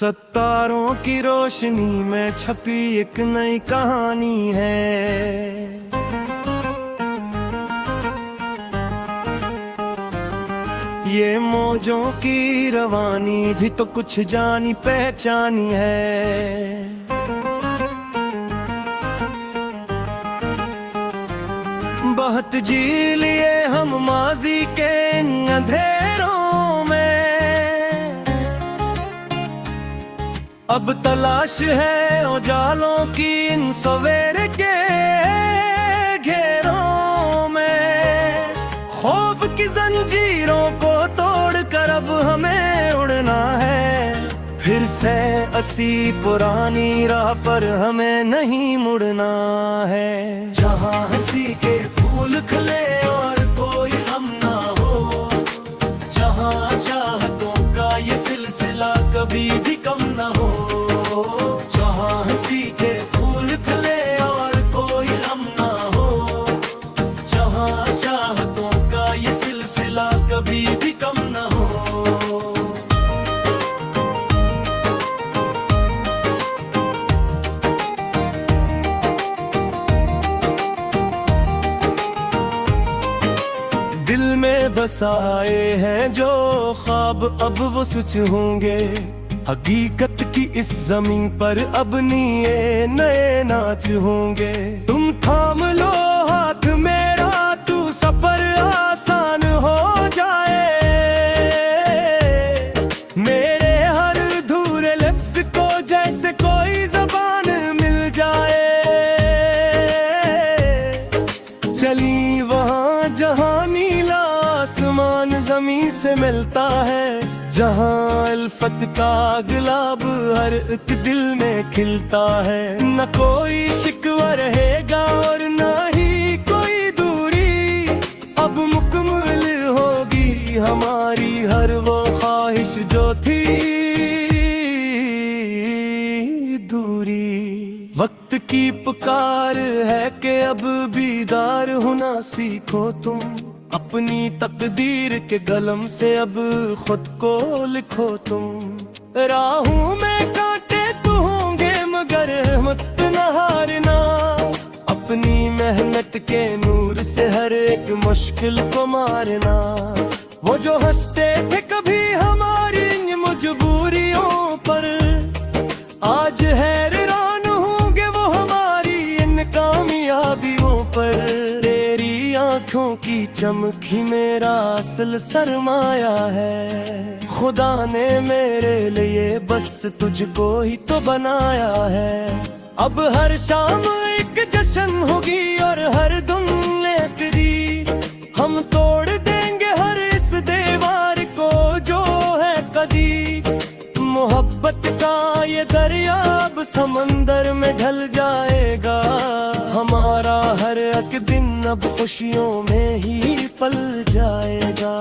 सितारों की रोशनी में छपी एक नई कहानी है। ये मौजों की रवानी भी तो कुछ जानी पहचानी है। बहुत जी लिए हम माजी के अंधेरों में, अब तलाश है उजालों की इन सवेरे के घेरों में। खौफ की जंजीरों को तोड़कर अब हमें उड़ना है, फिर से असी पुरानी राह पर हमें नहीं मुड़ना है। जहाँ हंसी के फूल खिले और कोई गम ना हो, जहाँ चाहतों का ये सिलसिला कभी भी कम ना हो। जहाँ हंसी के फूल खिले और कोई गम ना हो, जहाँ चाहतों का ये सिलसिला कभी भी कम ना हो। दिल में बसाए हैं जो ख्वाब अब वो सच होंगे। हकीकत की इस जमीन पर अब नए नाच होंगे। तुम थाम लो हाथ मेरा, तू सफर आसान हो जाए। मेरे हर अधूरे लफ्ज को जैसे कोई जबान मिल जाए। चली वहाँ जहाँ नीला आसमान जमीन से मिलता है, जहाँ अल्फत का गुलाब हर एक दिल में खिलता है। न कोई शिकवा रहेगा और न ही कोई दूरी, अब मुकम्मल होगी हमारी हर वो ख्वाहिश जो थी दूरी। वक्त की पुकार है कि अब बीदार होना सीखो तुम, अपनी तकदीर के कलम से अब खुद को लिखो तुम। राहों में कांटे तो होंगे मगर हिम्मत न हारना, अपनी मेहनत के नूर से हर एक मुश्किल को मारना। वो जो हंसते थे कभी हमारी इन मजबूरियों पर, आज हैरान होंगे वो हमारी इन कामयाबियों पर। आँखों की चमक ही मेरा असल सरमाया है। खुदा ने मेरे लिए बस तुझको ही तो बनाया है। अब हर शाम एक जश्न होगी और हर धुन लेकरी, हम तोड़ देंगे हर इस दीवार को जो है कदी। मोहब्बत का ये दरिया अब समंदर में ढल जाएगा, हमारा हर एक दिन अब खुशियों में ही पल जाएगा।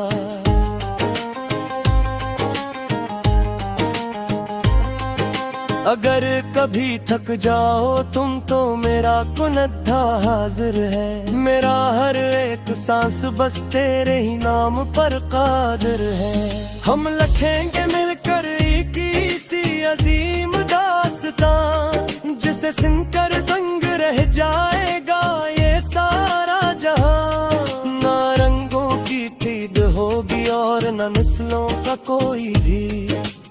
अगर कभी थक जाओ तुम तो मेरा कुनद्दा हाजिर है। मेरा हर एक सांस बस तेरे ही नाम पर कादिर है। हम लिखेंगे मिलकर एक सी अजीम दास्तां, जिसे सुनकर दंग रह जाएगा ये सारा जहां। ना रंगों की कीद होगी और न नस्लों का कोई भी,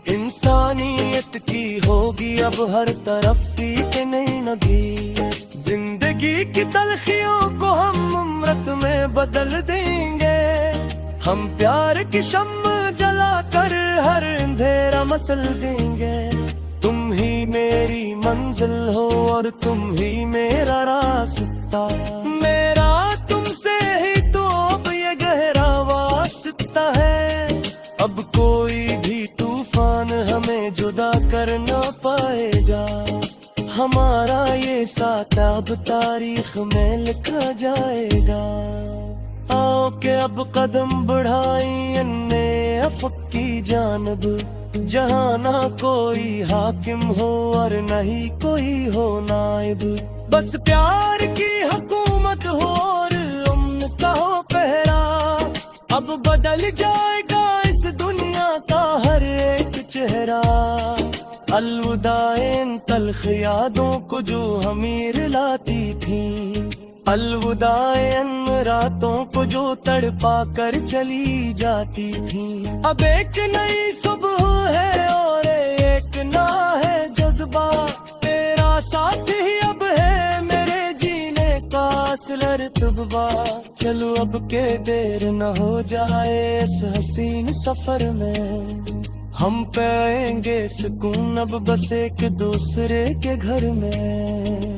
इंसानियत की होगी अब हर तरफ की नई नदी। जिंदगी की तलखियों को हम अमृत में बदल देंगे, हम प्यार की शम्म जलाकर हर अंधेरा मसल देंगे। तुम ही मेरी मंजिल हो और तुम ही मेरा रास्ता, मेरा तुमसे ही तो अब ये गहरा वास्ता है। अब कोई भी तूफान हमें जुदा कर ना पाएगा, हमारा ये साथ अब तारीख में लिखा जाएगा। आओ के अब कदम बढ़ाई अन्ने अफक की जानब, जहाँ ना कोई हाकिम हो और न ही कोई हो नाइब। बस प्यार की हुकूमत हो और अमन का हो पहरा, अब बदल जाएगा इस दुनिया का हर एक चेहरा। अलविदाए इन तल्ख यादों को जो हमीर लाती थी, अलविदाए इन रातों को जो तड़पा कर चली जाती थी। अब एक नई सुबह है और एक ना है जज्बा, तेरा साथ ही अब है मेरे जीने का असल रुतबा। चलो अब के देर न हो जाए इस हसीन सफर में, हम पाएंगे सुकून अब बस एक दूसरे के घर में।